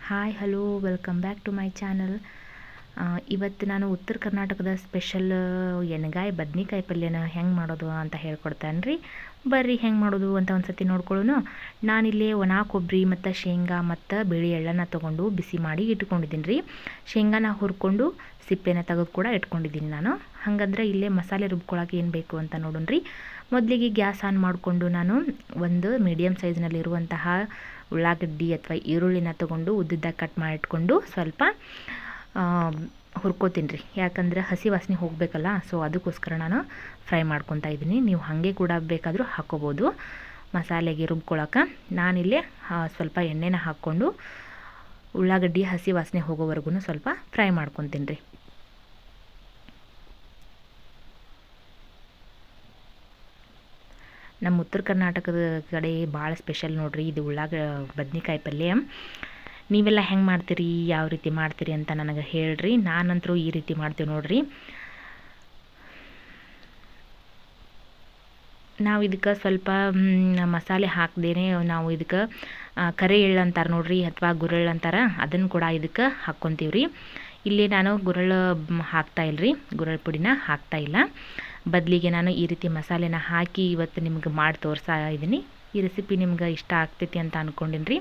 Hi hello welcome back to my channel. ಇವತ್ತು ನಾನು ಉತ್ತರ ಕರ್ನಾಟಕದ ಸ್ಪೆಷಲ್ ಎಣ್ಗಾಯಿ ಬದ್ನಿಕಾಯಿ ಪಲ್ಯನ ಹೆಂಗೆ ಮಾಡೋದು ಅಂತ ಹೇಳ್ಕೊಡ್ತೇನೆ ರೀ. ಬರ್ರಿ ಹೆಂಗೆ ಮಾಡೋದು ಅಂತ ಒಂದು ಸತಿ ನೋಡ್ಕೊಳ್ಳೋಣ. ನಾನಿಲ್ಲಿ ಒಣ ಕೊಬ್ಬರಿ ಮತ್ತು ಶೇಂಗಾ ಮತ್ತು ಬಿಳಿ ಎಳ್ಳನ್ನು ತೊಗೊಂಡು ಬಿಸಿ ಮಾಡಿ ಇಟ್ಕೊಂಡಿದ್ದೀನಿ ರೀ. ಶೇಂಗಾನ ಹುರ್ಕೊಂಡು ಸಿಪ್ಪೆನ ತೆಗೆದು ಕೂಡ ಇಟ್ಕೊಂಡಿದ್ದೀನಿ ನಾನು. ಹಾಗಂದ್ರೆ ಇಲ್ಲೇ ಮಸಾಲೆ ರುಬ್ಕೊಳಕ್ಕೆ ಏನು ಬೇಕು ಅಂತ ನೋಡೋಣ ರೀ. ಮೊದಲಿಗೆ ಗ್ಯಾಸ್ ಆನ್ ಮಾಡಿಕೊಂಡು ನಾನು ಒಂದು ಮೀಡಿಯಮ್ ಸೈಜ್ನಲ್ಲಿರುವಂತಹ ಉಳ್ಳಾಗಡ್ಡಿ ಅಥವಾ ಈರುಳ್ಳಿನ ತೊಗೊಂಡು ಉದ್ದುದ್ದಾಗಿ ಕಟ್ ಮಾಡಿಟ್ಕೊಂಡು ಸ್ವಲ್ಪ ಹುರ್ಕೋತೀನಿ ರೀ. ಯಾಕಂದರೆ ಹಸಿ ವಾಸನೆ ಹೋಗಬೇಕಲ್ಲ, ಸೊ ಅದಕ್ಕೋಸ್ಕರ ನಾನು ಫ್ರೈ ಮಾಡ್ಕೊತಾ ಇದ್ದೀನಿ. ನೀವು ಹಾಗೆ ಕೂಡ ಬೇಕಾದರೂ ಹಾಕ್ಕೋಬೋದು ಮಸಾಲೆಗೆ ರುಬ್ಕೊಳಕ್ಕೆ. ನಾನಿಲ್ಲೇ ಸ್ವಲ್ಪ ಎಣ್ಣೆನ ಹಾಕ್ಕೊಂಡು ಉಳ್ಳಾಗಡ್ಡಿ ಹಸಿ ವಾಸನೆ ಹೋಗೋವರೆಗೂ ಸ್ವಲ್ಪ ಫ್ರೈ ಮಾಡ್ಕೊತೀನಿ ರೀ. ನಮ್ಮ ಉತ್ತರ ಕರ್ನಾಟಕದ ಕಡೆ ಭಾಳ ಸ್ಪೆಷಲ್ ನೋಡಿರಿ ಇದು ಬದ್ನಿಕಾಯಿ ಪಲ್ಯ. ನೀವೆಲ್ಲ ಹೆಂಗೆ ಮಾಡ್ತೀರಿ, ಯಾವ ರೀತಿ ಮಾಡ್ತೀರಿ ಅಂತ ನನಗೆ ಹೇಳ್ರಿ. ನಾನಂತರೂ ಈ ರೀತಿ ಮಾಡ್ತೀವಿ ನೋಡಿರಿ. ನಾವು ಇದಕ್ಕೆ ಸ್ವಲ್ಪ ಮಸಾಲೆ ಹಾಕ್ದೇನೆ ನಾವು ಇದಕ್ಕೆ ಕರೆ ಎಳ್ಳು ಅಂತಾರೆ ನೋಡಿರಿ, ಅಥವಾ ಗುರೆಳ್ಳು ಅಂತಾರೆ, ಅದನ್ನು ಕೂಡ ಇದಕ್ಕೆ ಹಾಕ್ಕೊತೀವಿ ರೀ. ಇಲ್ಲಿ ನಾನು ಗುರೆಳ್ಳು ಹಾಕ್ತಾಯಿಲ್ಲ ರೀ, ಗುರೆಳ್ಳು ಪುಡಿನ ಹಾಕ್ತಾಯಿಲ್ಲ. ಬದಲಿಗೆ ನಾನು ಈ ರೀತಿ ಮಸಾಲೆನ ಹಾಕಿ ಇವತ್ತು ನಿಮ್ಗೆ ಮಾಡಿ ತೋರಿಸ್ತಾ ಇದ್ದೀನಿ. ಈ ರೆಸಿಪಿ ನಿಮ್ಗೆ ಇಷ್ಟ ಆಗ್ತೈತಿ ಅಂತ ಅಂದ್ಕೊಂಡಿನಿ ರೀ.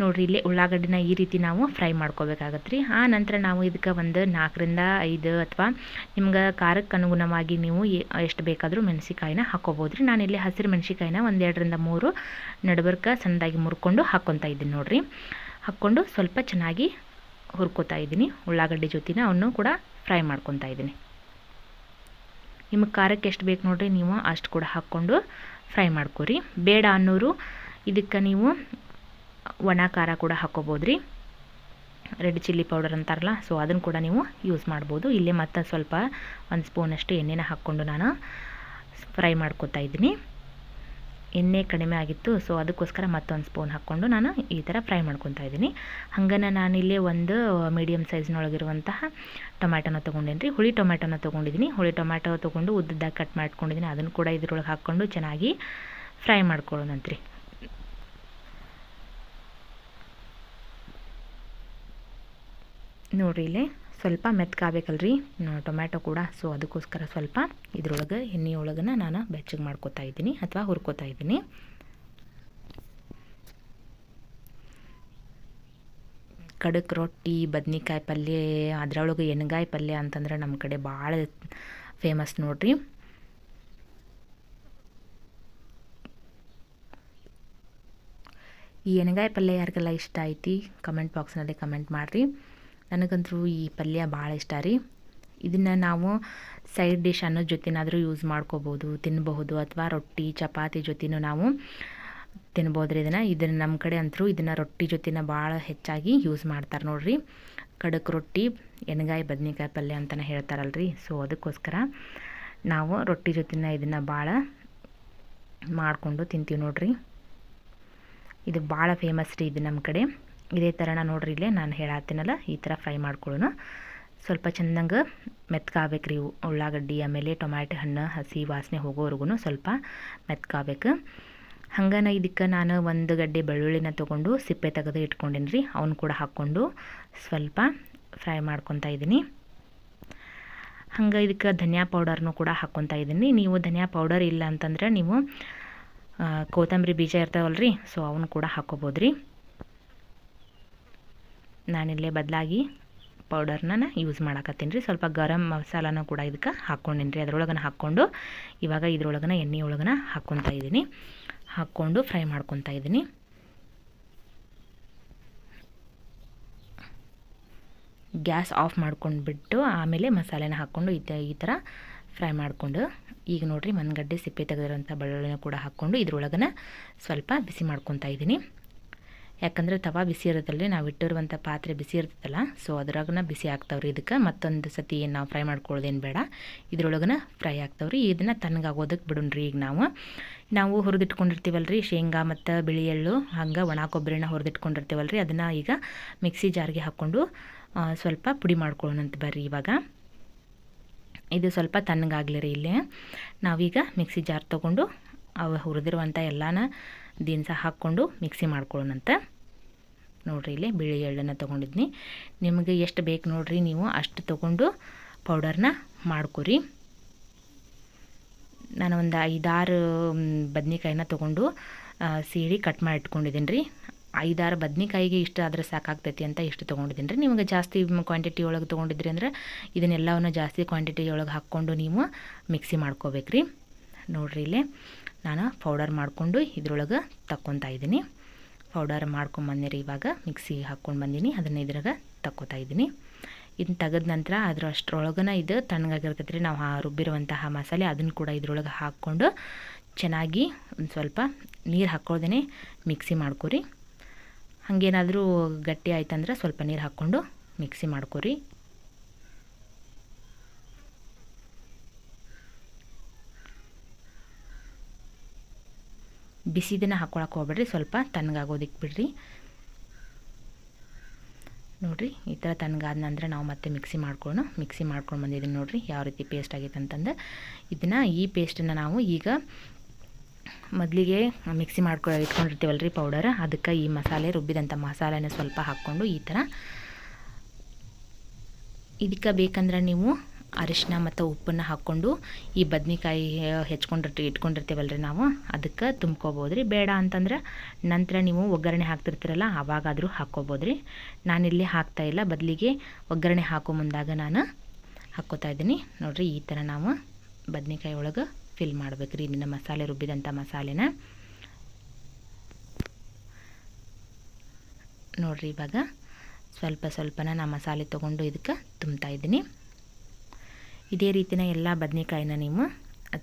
ನೋಡಿರಿ, ಇಲ್ಲೇ ಉಳ್ಳಾಗಡ್ಡಿನ ಈ ರೀತಿ ನಾವು ಫ್ರೈ ಮಾಡ್ಕೋಬೇಕಾಗತ್ತೆ ರೀ. ಆ ನಂತರ ನಾವು ಇದಕ್ಕೆ ಒಂದು 4ರಿಂದ 5 ಅಥವಾ ನಿಮ್ಗೆ ಖಾರಕ್ಕೆ ಅನುಗುಣವಾಗಿ ನೀವು ಎಷ್ಟು ಬೇಕಾದರೂ ಮೆಣಸಿಕಾಯಿನ ಹಾಕ್ಕೋಬೋದು ರೀ. ನಾನಿಲ್ಲಿ ಹಸಿರು ಮೆಣಸಿಕಾಯಿನ 1, 2ರಿಂದ 3 ನಡುಬರ್ಕ ಸಣ್ಣದಾಗಿ ಮುರ್ಕೊಂಡು ಹಾಕ್ಕೊತಾ ಇದ್ದೀನಿ ನೋಡಿರಿ. ಹಾಕ್ಕೊಂಡು ಸ್ವಲ್ಪ ಚೆನ್ನಾಗಿ ಹುರ್ಕೋತಾ ಇದ್ದೀನಿ. ಉಳ್ಳಾಗಡ್ಡಿ ಜೊತೆನ ಅವನ್ನು ಕೂಡ ಫ್ರೈ ಮಾಡ್ಕೊತಾ ಇದ್ದೀನಿ. ನಿಮಗೆ ಖಾರಕ್ಕೆ ಎಷ್ಟು ಬೇಕು ನೋಡಿರಿ, ನೀವು ಅಷ್ಟು ಕೂಡ ಹಾಕ್ಕೊಂಡು ಫ್ರೈ ಮಾಡ್ಕೊರಿ. ಬೇಡ ಅನ್ನೋರು ಇದಕ್ಕೆ ನೀವು ಒಣ ಖಾರ ಕೂಡ ಹಾಕ್ಕೋಬೋದು ರೀ. ರೆಡ್ ಚಿಲ್ಲಿ ಪೌಡರ್ ಅಂತಾರಲ್ಲ, ಸೊ ಅದನ್ನು ಕೂಡ ನೀವು ಯೂಸ್ ಮಾಡ್ಬೋದು. ಇಲ್ಲೇ ಮತ್ತೆ ಸ್ವಲ್ಪ 1 ಸ್ಪೂನಷ್ಟು ಎಣ್ಣೆನ ಹಾಕ್ಕೊಂಡು ನಾನು ಫ್ರೈ ಮಾಡ್ಕೊತಾ ಇದ್ದೀನಿ. ಎಣ್ಣೆ ಕಡಿಮೆ ಆಗಿತ್ತು, ಸೊ ಅದಕ್ಕೋಸ್ಕರ ಮತ್ತೊಂದು ಸ್ಪೂನ್ ಹಾಕ್ಕೊಂಡು ನಾನು ಈ ಥರ ಫ್ರೈ ಮಾಡ್ಕೊತಾ ಇದ್ದೀನಿ. ಹಂಗನ ನಾನಿಲ್ಲಿ ಒಂದು ಮೀಡಿಯಮ್ ಸೈಜ್ನೊಳಗಿರುವಂತಹ ಟೊಮ್ಯಾಟೊನ ತೊಗೊಂಡೇನಿ ರೀ. ಹುಳಿ ಟೊಮ್ಯಾಟೊನ ತೊಗೊಂಡಿದ್ದೀನಿ. ಹುಳಿ ಟೊಮ್ಯಾಟೊ ತೊಗೊಂಡು ಉದ್ದದ್ದಾಗಿ ಕಟ್ ಮಾಡ್ಕೊಂಡಿದ್ದೀನಿ. ಅದನ್ನು ಕೂಡ ಇದ್ರೊಳಗೆ ಹಾಕ್ಕೊಂಡು ಚೆನ್ನಾಗಿ ಫ್ರೈ ಮಾಡ್ಕೊಳ್ಳೋಣಂತ್ರಿ. ನೋಡಿರಿ, ಇಲ್ಲೇ ಸ್ವಲ್ಪ ಮೆತ್ಕಾಗಬೇಕಲ್ರಿ ಟೊಮ್ಯಾಟೊ ಕೂಡ, ಸೊ ಅದಕ್ಕೋಸ್ಕರ ಸ್ವಲ್ಪ ಇದ್ರೊಳಗೆ ಎಣ್ಣೆಯೊಳಗನ ನಾನು ಬೆಚ್ಚಗೆ ಮಾಡ್ಕೊತಾ ಇದ್ದೀನಿ ಅಥವಾ ಹುರ್ಕೋತಾ ಇದ್ದೀನಿ. ಕಡಕ್ ರೊಟ್ಟಿ, ಬದ್ನಿಕಾಯಿ ಪಲ್ಯ, ಅದರೊಳಗೆ ಎಣ್ಗಾಯಿ ಪಲ್ಯ ಅಂತಂದ್ರೆ ನಮ್ಮ ಕಡೆ ಭಾಳ ಫೇಮಸ್ ನೋಡಿರಿ. ಈ ಎಣ್ಗಾಯಿ ಪಲ್ಯ ಯಾರಿಗೆಲ್ಲ ಇಷ್ಟ ಐತಿ ಕಮೆಂಟ್ ಬಾಕ್ಸ್ನಲ್ಲಿ ಕಮೆಂಟ್ ಮಾಡಿರಿ. ನನಗಂತೂ ಈ ಪಲ್ಯ ಭಾಳ ಇಷ್ಟ ರೀ. ಇದನ್ನು ನಾವು ಸೈಡ್ ಡಿಶ್ ಅನ್ನೋ ಜೊತೆನಾದರೂ ಯೂಸ್ ಮಾಡ್ಕೋಬೋದು, ತಿನ್ನಬಹುದು, ಅಥವಾ ರೊಟ್ಟಿ ಚಪಾತಿ ಜೊತೆನೂ ನಾವು ತಿನ್ಬೋದು ರೀ. ಇದನ್ನು ನಮ್ಮ ಕಡೆ ಅಂತೂ ಇದನ್ನು ರೊಟ್ಟಿ ಜೊತೆನ ಭಾಳ ಹೆಚ್ಚಾಗಿ ಯೂಸ್ ಮಾಡ್ತಾರೆ ನೋಡಿರಿ. ಕಡಕ್ ರೊಟ್ಟಿ ಎಣ್ಗಾಯಿ ಬದ್ನಿಕಾಯಿ ಪಲ್ಯ ಅಂತಲೇ ಹೇಳ್ತಾರಲ್ರಿ, ಸೊ ಅದಕ್ಕೋಸ್ಕರ ನಾವು ರೊಟ್ಟಿ ಜೊತೆನ ಇದನ್ನು ಭಾಳ ಮಾಡಿಕೊಂಡು ತಿಂತೀವಿ ನೋಡಿರಿ. ಇದು ಭಾಳ ಫೇಮಸ್ ರೀ ಇದು ನಮ್ಮ ಕಡೆ. ಇದೇ ಥರನ ನೋಡ್ರಿ, ಇಲ್ಲೇ ನಾನು ಹೇಳತ್ತೀನಲ್ಲ ಈ ಥರ ಫ್ರೈ ಮಾಡ್ಕೊಳ್ಳೋಣ. ಸ್ವಲ್ಪ ಚೆಂದಂಗೆ ಮೆತ್ಕಾಗಬೇಕು ರೀ ಉಳ್ಳಾಗಡ್ಡಿ, ಆಮೇಲೆ ಟೊಮ್ಯಾಟೊ ಹಣ್ಣು ಹಸಿ ವಾಸನೆ ಹೋಗೋವರೆಗೂ ಸ್ವಲ್ಪ ಮೆತ್ಕಾಗಬೇಕು. ಹಂಗನ ಇದಕ್ಕೆ ನಾನು 1 ಗಡ್ಡೆ ಬೆಳ್ಳುಳ್ಳಿನ ತೊಗೊಂಡು ಸಿಪ್ಪೆ ತೆಗೆದು ಇಟ್ಕೊಂಡಿನಿ ರೀ. ಅವನು ಕೂಡ ಹಾಕ್ಕೊಂಡು ಸ್ವಲ್ಪ ಫ್ರೈ ಮಾಡ್ಕೊತಾ ಇದ್ದೀನಿ. ಹಂಗೆ ಇದಕ್ಕೆ ಧನಿಯಾ ಪೌಡರ್ನೂ ಕೂಡ ಹಾಕ್ಕೊತಾ ಇದ್ದೀನಿ. ನೀವು ಧನಿಯಾ ಪೌಡರ್ ಇಲ್ಲ ಅಂತಂದ್ರೆ ನೀವು ಕೊತ್ತಂಬರಿ ಬೀಜ ಇರ್ತಾವಲ್ರಿ, ಸೊ ಅವನು ಕೂಡ ಹಾಕ್ಕೋಬೋದು ರೀ. ನಾನಿಲ್ಲೇ ಬದಲಾಗಿ ಪೌಡರ್ನ ಯೂಸ್ ಮಾಡಕತ್ತೀನಿ ರೀ. ಸ್ವಲ್ಪ ಗರಂ ಮಸಾಲಾನು ಕೂಡ ಇದಕ್ಕೆ ಹಾಕ್ಕೊಂಡಿನಿ ರೀ. ಅದ್ರೊಳಗನ ಹಾಕ್ಕೊಂಡು ಇವಾಗ ಇದ್ರೊಳಗನ ಎಣ್ಣೆ ಒಳಗನ ಹಾಕ್ಕೊತಾ ಇದ್ದೀನಿ. ಹಾಕ್ಕೊಂಡು ಫ್ರೈ ಮಾಡ್ಕೊತಾ ಇದ್ದೀನಿ. ಗ್ಯಾಸ್ ಆಫ್ ಮಾಡ್ಕೊಂಡ್ಬಿಟ್ಟು ಆಮೇಲೆ ಮಸಾಲೆನ ಹಾಕ್ಕೊಂಡು ಈ ಥರ ಫ್ರೈ ಮಾಡಿಕೊಂಡು, ಈಗ ನೋಡಿರಿ 1 ಗಡ್ಡೆ ಸಿಪ್ಪೆ ತೆಗೆದಿರೋಂಥ ಬೆಳ್ಳುಳ್ಳಿನ ಕೂಡ ಹಾಕ್ಕೊಂಡು ಇದ್ರೊಳಗನ ಸ್ವಲ್ಪ ಬಿಸಿ ಮಾಡ್ಕೊತಾ ಇದ್ದೀನಿ. ಯಾಕಂದರೆ ತವಾ ಬಿಸಿ ಇರೋದಲ್ರಿ, ನಾವು ಇಟ್ಟಿರುವಂಥ ಪಾತ್ರೆ ಬಿಸಿ ಇರ್ತದಲ್ಲ, ಸೊ ಅದ್ರಾಗನ ಬಿಸಿ ಆಗ್ತಾವ್ರಿ. ಇದಕ್ಕೆ ಮತ್ತೊಂದು ಸತಿ ಏನು ನಾವು ಫ್ರೈ ಮಾಡ್ಕೊಳ್ಳೋದೇನು ಬೇಡ, ಇದ್ರೊಳಗನ ಫ್ರೈ ಆಗ್ತಾವ್ರಿ. ಇದನ್ನು ತಣ್ಣಗಾಗೋದಕ್ಕೆ ಬಿಡೋಣ್ರಿ. ಈಗ ನಾವು ಹುರಿದಿಟ್ಕೊಂಡಿರ್ತೀವಲ್ರಿ ಶೇಂಗಾ ಮತ್ತು ಬಿಳಿ ಎಳ್ಳು, ಹಂಗೆ ಒಣ ಕೊಬ್ಬರಿನ ಹುರಿದಿಟ್ಕೊಂಡಿರ್ತೀವಲ್ರಿ, ಅದನ್ನು ಈಗ ಮಿಕ್ಸಿ ಜಾರ್ಗೆ ಹಾಕ್ಕೊಂಡು ಸ್ವಲ್ಪ ಪುಡಿ ಮಾಡ್ಕೊಳ್ಳೋಣಂತ ಬರ್ರಿ. ಇವಾಗ ಇದು ಸ್ವಲ್ಪ ತಣ್ಣಗಾಗಲಿ ರೀ. ಇಲ್ಲೇ ನಾವೀಗ ಮಿಕ್ಸಿ ಜಾರ್ ತೊಗೊಂಡು ಹುರಿದಿರುವಂಥ ಎಲ್ಲಾನ ದಿನಸ ಹಾಕ್ಕೊಂಡು ಮಿಕ್ಸಿ ಮಾಡ್ಕೊಳ್ಳೋಣಂತ. ನೋಡಿರಿ ಇಲ್ಲಿ ಬಿಳಿ ಎಳ್ಳನ್ನು ತೊಗೊಂಡಿದ್ನಿ. ನಿಮಗೆ ಎಷ್ಟು ಬೇಕು ನೋಡಿರಿ, ನೀವು ಅಷ್ಟು ತೊಗೊಂಡು ಪೌಡರ್ನ ಮಾಡ್ಕೊರಿ. ನಾನು ಒಂದು 5-6 ಬದ್ನಿಕಾಯಿನ ತೊಗೊಂಡು ಸೀಳಿ ಕಟ್ ಮಾಡಿ ಇಟ್ಕೊಂಡಿದ್ದೀನಿ ರೀ. 5-6 ಬದ್ನಿಕಾಯಿಗೆ ಇಷ್ಟು ಆದರೆ ಸಾಕಾಗ್ತೈತಿ ಅಂತ ಇಷ್ಟು ತೊಗೊಂಡಿದ್ದೀನಿ ರೀ. ನಿಮಗೆ ಜಾಸ್ತಿ ಕ್ವಾಂಟಿಟಿ ಒಳಗೆ ತೊಗೊಂಡಿದ್ರಿ ಅಂದ್ರೆ ಇದನ್ನೆಲ್ಲವನ್ನು ಜಾಸ್ತಿ ಕ್ವಾಂಟಿಟಿ ಒಳಗೆ ಹಾಕ್ಕೊಂಡು ನೀವು ಮಿಕ್ಸಿ ಮಾಡ್ಕೋಬೇಕು ರೀ. ನೋಡಿರಿ ಇಲ್ಲಿ ನಾನು ಪೌಡರ್ ಮಾಡಿಕೊಂಡು ಇದ್ರೊಳಗೆ ತಕ್ಕೊತಾ ಇದ್ದೀನಿ. ಪೌಡರ್ ಮಾಡ್ಕೊಂಬಂದಿರಿ, ಇವಾಗ ಮಿಕ್ಸಿಗೆ ಹಾಕ್ಕೊಂಡು ಬಂದೀನಿ. ಅದನ್ನು ಇದ್ರಾಗ ತಕ್ಕೋತಾ ಇದ್ದೀನಿ. ಇದನ್ನ ತೆಗೆದ ನಂತರ ಅಷ್ಟರೊಳಗನ ಇದು ತಣ್ಣಗಾಗಿರ್ತೈತೆ ರೀ. ನಾವು ರುಬ್ಬಿರುವಂತಹ ಮಸಾಲೆ ಅದನ್ನು ಕೂಡ ಇದ್ರೊಳಗೆ ಹಾಕ್ಕೊಂಡು ಚೆನ್ನಾಗಿ ಒಂದು ಸ್ವಲ್ಪ ನೀರು ಹಾಕ್ಕೊಳ್ದೇ ಮಿಕ್ಸಿ ಮಾಡ್ಕೊರಿ. ಹಾಗೇನಾದರೂ ಗಟ್ಟಿ ಆಯ್ತಂದ್ರೆ ಸ್ವಲ್ಪ ನೀರು ಹಾಕ್ಕೊಂಡು ಮಿಕ್ಸಿ ಮಾಡ್ಕೊರಿ. ಬಿಸಿದನ್ನು ಹಾಕ್ಕೊಳಕ್ಕೆ ಹೋಗ್ಬೇಡ್ರಿ, ಸ್ವಲ್ಪ ತಣ್ಣಗಾಗೋದಕ್ಕೆ ಬಿಡ್ರಿ. ನೋಡಿರಿ ಈ ಥರ ತಣ್ಣಗಾದ ನಂತರ ನಾವು ಮತ್ತೆ ಮಿಕ್ಸಿ ಮಾಡ್ಕೊಂಡು ಬಂದಿದ್ದೀನಿ. ನೋಡಿರಿ ಯಾವ ರೀತಿ ಪೇಸ್ಟ್ ಆಗೈತೆ ಅಂತಂದು. ಈ ಪೇಸ್ಟನ್ನು ನಾವು ಈಗ ಮೊದಲಿಗೆ ಮಿಕ್ಸಿ ಇಟ್ಕೊಂಡಿರ್ತೀವಲ್ಲ ರೀ ಪೌಡರ್, ಅದಕ್ಕೆ ಈ ಮಸಾಲೆ ರುಬ್ಬಿದಂಥ ಮಸಾಲೆನ ಸ್ವಲ್ಪ ಹಾಕ್ಕೊಂಡು ಈ ಥರ ಇದಕ್ಕೆ ಬೇಕಂದ್ರೆ ನೀವು ಅರಿಶಿನ ಮತ್ತು ಉಪ್ಪನ್ನು ಹಾಕ್ಕೊಂಡು ಈ ಬದ್ನಿಕಾಯಿ ಇಟ್ಕೊಂಡಿರ್ತೀವಲ್ಲ ರೀ ನಾವು, ಅದಕ್ಕೆ ತುಂಬ್ಕೋಬೋದು ರೀ. ಬೇಡ ಅಂತಂದ್ರೆ ನಂತರ ನೀವು ಒಗ್ಗರಣೆ ಹಾಕ್ತಿರ್ತೀರಲ್ಲ ಆವಾಗಾದರೂ ಹಾಕ್ಕೋಬೋದು ರೀ. ನಾನಿಲ್ಲಿ ಹಾಕ್ತಾಯಿಲ್ಲ, ಬದಲಿಗೆ ಒಗ್ಗರಣೆ ಹಾಕೋ ಮುಂದಾಗ ನಾನು ಹಾಕ್ಕೋತಾ ಇದ್ದೀನಿ. ನೋಡಿರಿ ಈ ಥರ ನಾವು ಬದ್ನಿಕಾಯಿ ಒಳಗೆ ಫಿಲ್ ಮಾಡ್ಬೇಕು ರೀ ಇದನ್ನು ಮಸಾಲೆ ರುಬ್ಬಿದಂಥ ಮಸಾಲೆನ. ನೋಡಿರಿ ಇವಾಗ ಸ್ವಲ್ಪನ ನಾನು ಮಸಾಲೆ ತೊಗೊಂಡು ಇದಕ್ಕೆ ತುಂಬ್ತಾ ಇದ್ದೀನಿ. ಇದೇ ರೀತಿನ ಎಲ್ಲ ಬದ್ನಿಕಾಯಿನ ನೀವು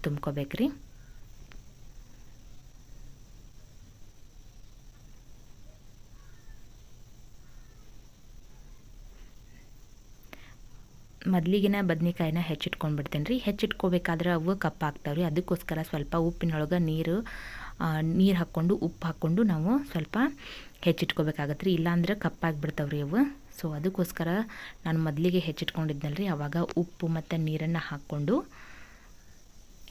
ತುಂಬ್ಕೋಬೇಕ್ರಿ. ಮೊದಲಿಗಿನ ಬದ್ನಿಕಾಯಿನ ಹೆಚ್ಚಿಟ್ಕೊಂಡ್ಬಿಡ್ತೇನೆ ರೀ. ಹೆಚ್ಚಿಟ್ಕೋಬೇಕಾದ್ರೆ ಅವು ಕಪ್ಪಾಗ್ತಾವ್ರಿ. ಅದಕ್ಕೋಸ್ಕರ ಸ್ವಲ್ಪ ಉಪ್ಪಿನೊಳಗೆ ನೀರು ಹಾಕ್ಕೊಂಡು ಉಪ್ಪು ಹಾಕ್ಕೊಂಡು ನಾವು ಸ್ವಲ್ಪ ಹೆಚ್ಚಿಟ್ಕೋಬೇಕಾಗತ್ತೆ ರೀ. ಇಲ್ಲಾಂದ್ರೆ ಕಪ್ಪಾಗಿಬಿಡ್ತಾವ್ರಿ ಅವು. ಸೊ ಅದಕ್ಕೋಸ್ಕರ ನಾನು ಮೊದಲಿಗೆ ಹೆಚ್ಚಿಟ್ಕೊಂಡಿದ್ನಲ್ಲ ರೀ, ಆವಾಗ ಉಪ್ಪು ಮತ್ತು ನೀರನ್ನು ಹಾಕ್ಕೊಂಡು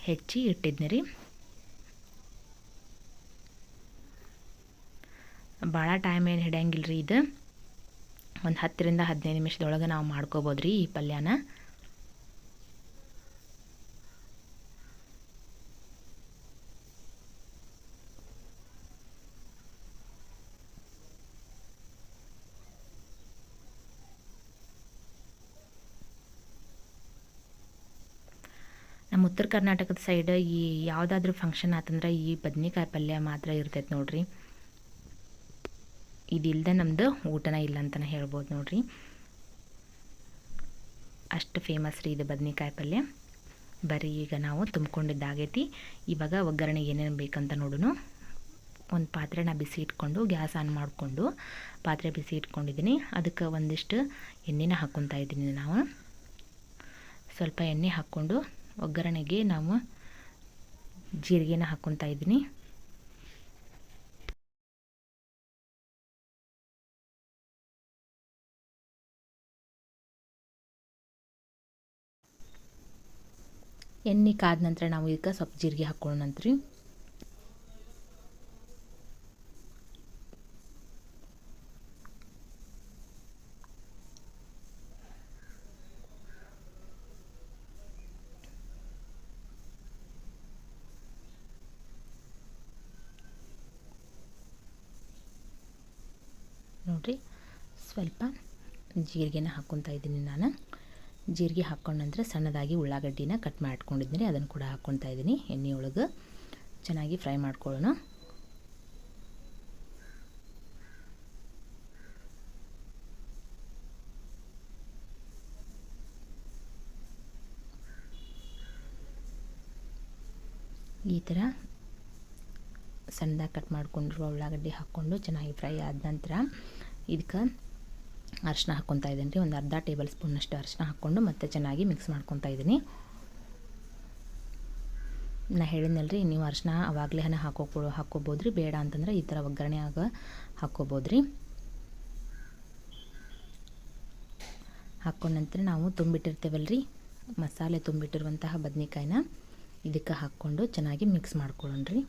ಹೆಚ್ಚಿ ಇಟ್ಟಿದ್ನಿ ರೀ. ಭಾಳ ಟೈಮ್ ಏನು ಹಿಡಿಯಂಗಿಲ್ಲ ರೀ. ಇದು ಒಂದು 10ರಿಂದ 15 ನಿಮಿಷದೊಳಗೆ ನಾವು ಮಾಡ್ಕೋಬೋದು ರೀ ಈ ಪಲ್ಯನ. ನಮ್ಮ ಉತ್ತರ ಕರ್ನಾಟಕದ ಸೈಡ್ ಈ ಯಾವುದಾದ್ರೂ ಫಂಕ್ಷನ್ ಆತಂದ್ರೆ ಈ ಬದ್ನಿಕಾಯಿ ಪಲ್ಯ ಮಾತ್ರ ಇರ್ತೈತೆ ನೋಡ್ರಿ. ಇದಿಲ್ಲದೆ ನಮ್ಮದು ಊಟನ ಇಲ್ಲ ಅಂತಲೇ ಹೇಳ್ಬೋದು ನೋಡ್ರಿ. ಅಷ್ಟು ಫೇಮಸ್ ರೀ ಇದು ಬದ್ನಿಕಾಯಿ ಪಲ್ಯ. ಬರೀ ಈಗ ನಾವು ತುಂಬ್ಕೊಂಡಿದ್ದಾಗೈತಿ. ಇವಾಗ ಒಗ್ಗರಣೆಗೆ ಏನೇನು ಬೇಕಂತ ನೋಡೋಣ. ಒಂದು ಪಾತ್ರೆನ ಬಿಸಿ ಇಟ್ಕೊಂಡು ಗ್ಯಾಸ್ ಆನ್ ಮಾಡಿಕೊಂಡು ಪಾತ್ರೆ ಬಿಸಿ ಇಟ್ಕೊಂಡಿದ್ದೀನಿ. ಅದಕ್ಕೆ ಒಂದಿಷ್ಟು ಎಣ್ಣೆನ ಹಾಕ್ಕೊತಾ ಇದ್ದೀನಿ. ನಾವು ಸ್ವಲ್ಪ ಎಣ್ಣೆ ಹಾಕ್ಕೊಂಡು ಒಗ್ಗರಣೆಗೆ ನಾವು ಜೀರಿಗೆನ ಹಾಕ್ಕೊತಾ ಇದ್ದೀನಿ. ಎಣ್ಣೆ ಕಾದ ನಂತರ ನಾವು ಇದಕ್ಕೆ ಸ್ವಲ್ಪ ಜೀರಿಗೆ ಹಾಕ್ಕೊಳ್ಳೋಣ ನಂತರ ನೋಡಿರಿ ಸ್ವಲ್ಪ ಜೀರಿಗೆನ ಹಾಕ್ಕೊತಾ ಇದ್ದೀನಿ. ನಾನು ಜೀರಿಗೆ ಹಾಕ್ಕೊಂಡ ನಂತರ ಸಣ್ಣದಾಗಿ ಉಳ್ಳಾಗಡ್ಡಿನ ಕಟ್ ಮಾಡಿ ಇಟ್ಕೊಂಡಿದ್ದೀನಿ, ಅದನ್ನು ಕೂಡ ಹಾಕ್ಕೊತಾ ಇದ್ದೀನಿ. ಎಣ್ಣೆ ಒಳಗೆ ಚೆನ್ನಾಗಿ ಫ್ರೈ ಮಾಡ್ಕೊಳ್ಳೋಣ. ಈ ಥರ ಸಣ್ಣದಾಗಿ ಕಟ್ ಮಾಡಿಕೊಂಡಿರುವ ಉಳ್ಳಾಗಡ್ಡಿ ಹಾಕ್ಕೊಂಡು ಚೆನ್ನಾಗಿ ಫ್ರೈ ಆದ ನಂತರ ಇದಕ್ಕೆ ಅರಿಶಿನ ಹಾಕ್ಕೊತಾ ಇದ್ದೀನಿ ರೀ. ಒಂದು ಅರ್ಧ ಟೇಬಲ್ ಸ್ಪೂನಷ್ಟು ಅರಿಶಿನ ಹಾಕ್ಕೊಂಡು ಮತ್ತೆ ಚೆನ್ನಾಗಿ ಮಿಕ್ಸ್ ಮಾಡ್ಕೊತಾ ಇದ್ದೀನಿ. ನಾ ಹೇಳಿದ್ನಲ್ಲ ರೀ, ನೀವು ಅರಿಶಿನ ಅವಾಗಲೇ ಹಾಕ್ಕೋಬೋದು ರೀ. ಬೇಡ ಅಂತಂದ್ರೆ ಈ ಥರ ಒಗ್ಗರಣೆ ಆಗ ಹಾಕ್ಕೋಬೋದು ರೀ. ಹಾಕ್ಕೊಂಡ ನಂತರ ನಾವು ತುಂಬಿಟ್ಟಿರ್ತೇವಲ್ಲ ರೀ ಮಸಾಲೆ ತುಂಬಿಟ್ಟಿರುವಂತಹ ಬದ್ನಿಕಾಯಿನ ಇದಕ್ಕೆ ಹಾಕ್ಕೊಂಡು ಚೆನ್ನಾಗಿ ಮಿಕ್ಸ್ ಮಾಡ್ಕೊಳ್ಳೋಣ ರೀ.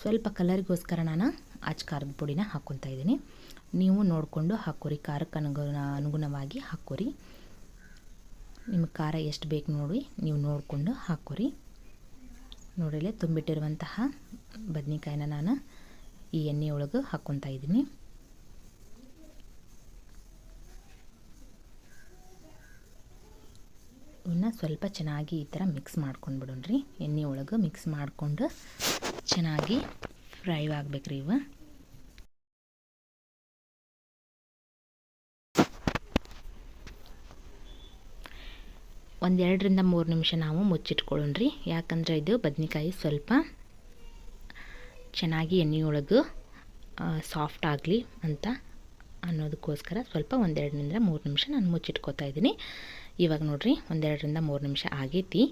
ಸ್ವಲ್ಪ ಕಲರಿಗೋಸ್ಕರ ನಾನು ಖಾರದ ಪುಡಿನ ಹಾಕ್ಕೊತಾ ಇದ್ದೀನಿ. ನೀವು ನೋಡಿಕೊಂಡು ಹಾಕ್ಕೊರಿ, ಖಾರಕ್ಕೆ ಅನುಗುಣವಾಗಿ ಹಾಕ್ಕೊರಿ. ನಿಮಗೆ ಖಾರ ಎಷ್ಟು ಬೇಕು ನೋಡಿ ನೀವು ನೋಡಿಕೊಂಡು ಹಾಕ್ಕೊರಿ. ನೋಡಿರಲಿ ತುಂಬಿಟ್ಟಿರುವಂತಹ ಬದ್ನಿಕಾಯಿನ ನಾನು ಈ ಎಣ್ಣೆ ಒಳಗೆ ಹಾಕ್ಕೊತಾ ಇದ್ದೀನಿ. ಇವನ್ನ ಸ್ವಲ್ಪ ಚೆನ್ನಾಗಿ ಈ ಥರ ಮಿಕ್ಸ್ ಮಾಡ್ಕೊಂಡು ಬಿಡೋಣ್ರಿ. ಎಣ್ಣೆ ಒಳಗೆ ಮಿಕ್ಸ್ ಮಾಡಿಕೊಂಡು ಚೆನ್ನಾಗಿ ಫ್ರೈ ಆಗ್ಬೇಕ್ರಿ. ಇವು ಒಂದು 2ರಿಂದ 3 ನಿಮಿಷ ನಾವು ಮುಚ್ಚಿಟ್ಕೊಳ್ಳೋಣ್ರಿ. ಯಾಕಂದರೆ ಇದು ಬದ್ನಿಕಾಯಿ ಸ್ವಲ್ಪ ಚೆನ್ನಾಗಿ ಎಣ್ಣೆಯೊಳಗೆ ಸಾಫ್ಟ್ ಆಗಲಿ ಅಂತ ಅನ್ನೋದಕ್ಕೋಸ್ಕರ ಸ್ವಲ್ಪ 1-2ರಿಂದ 3 ನಿಮಿಷ ನಾನು ಮುಚ್ಚಿಟ್ಕೋತಾ ಇದ್ದೀನಿ. ಇವಾಗ ನೋಡಿರಿ 1-2ರಿಂದ 3 ನಿಮಿಷ ಆಗೈತಿ.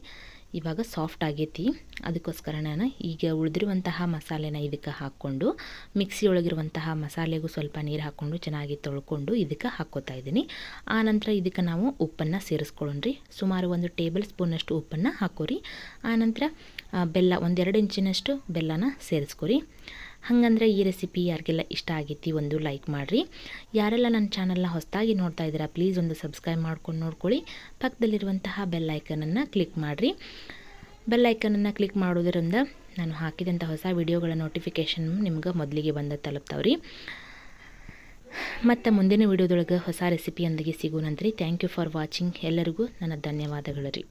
ಇವಾಗ ಸಾಫ್ಟ್ ಆಗೈತಿ. ಅದಕ್ಕೋಸ್ಕರ ನಾನು ಈಗ ಉಳಿದಿರುವಂತಹ ಮಸಾಲೆನ ಇದಕ್ಕೆ ಹಾಕ್ಕೊಂಡು ಮಿಕ್ಸಿ ಒಳಗಿರುವಂತಹ ಮಸಾಲೆಗೂ ಸ್ವಲ್ಪ ನೀರು ಹಾಕ್ಕೊಂಡು ಚೆನ್ನಾಗಿ ತೊಳ್ಕೊಂಡು ಇದಕ್ಕೆ ಹಾಕ್ಕೋತಾ ಇದ್ದೀನಿ. ಆನಂತರ ಇದಕ್ಕೆ ನಾವು ಉಪ್ಪನ್ನು ಸೇರಿಸ್ಕೊಳ್ಳೋಣ್ರಿ. ಸುಮಾರು 1 ಟೇಬಲ್ ಸ್ಪೂನಷ್ಟು ಉಪ್ಪನ್ನು ಹಾಕೋರಿ. ಆನಂತರ ಬೆಲ್ಲ 1-2 ಇಂಚಿನಷ್ಟು ಬೆಲ್ಲನ ಸೇರಿಸ್ಕೊರಿ. ಹಾಗಂದ್ರೆ ಈ ರೆಸಿಪಿ ಯಾರಿಗೆಲ್ಲ ಇಷ್ಟ ಆಗೈತಿ ಒಂದು ಲೈಕ್ ಮಾಡಿರಿ. ಯಾರೆಲ್ಲ ನನ್ನ ಚಾನಲ್ನ ಹೊಸದಾಗಿ ನೋಡ್ತಾ ಇದ್ದೀರಾ ಪ್ಲೀಸ್ ಒಂದು ಸಬ್ಸ್ಕ್ರೈಬ್ ಮಾಡ್ಕೊಂಡು ನೋಡ್ಕೊಳ್ಳಿ. ಪಕ್ಕದಲ್ಲಿರುವಂತಹ ಬೆಲ್ ಐಕನನ್ನು ಕ್ಲಿಕ್ ಮಾಡಿರಿ. ಬೆಲ್ ಐಕನನ್ನು ಕ್ಲಿಕ್ ಮಾಡೋದ್ರಿಂದ ನಾನು ಹಾಕಿದಂಥ ಹೊಸ ವಿಡಿಯೋಗಳ ನೋಟಿಫಿಕೇಷನ್ ನಿಮ್ಗೆ ಮೊದಲಿಗೆ ಬಂದು ತಲುಪ್ತಾವ್ರಿ. ಮತ್ತು ಮುಂದಿನ ವಿಡಿಯೋದೊಳಗೆ ಹೊಸ ರೆಸಿಪಿಯೊಂದಿಗೆ ಸಿಗೋಣಂತ್ರಿ. Thank you for watching. ಎಲ್ಲರಿಗೂ ನನ್ನ ಧನ್ಯವಾದಗಳು ರೀ.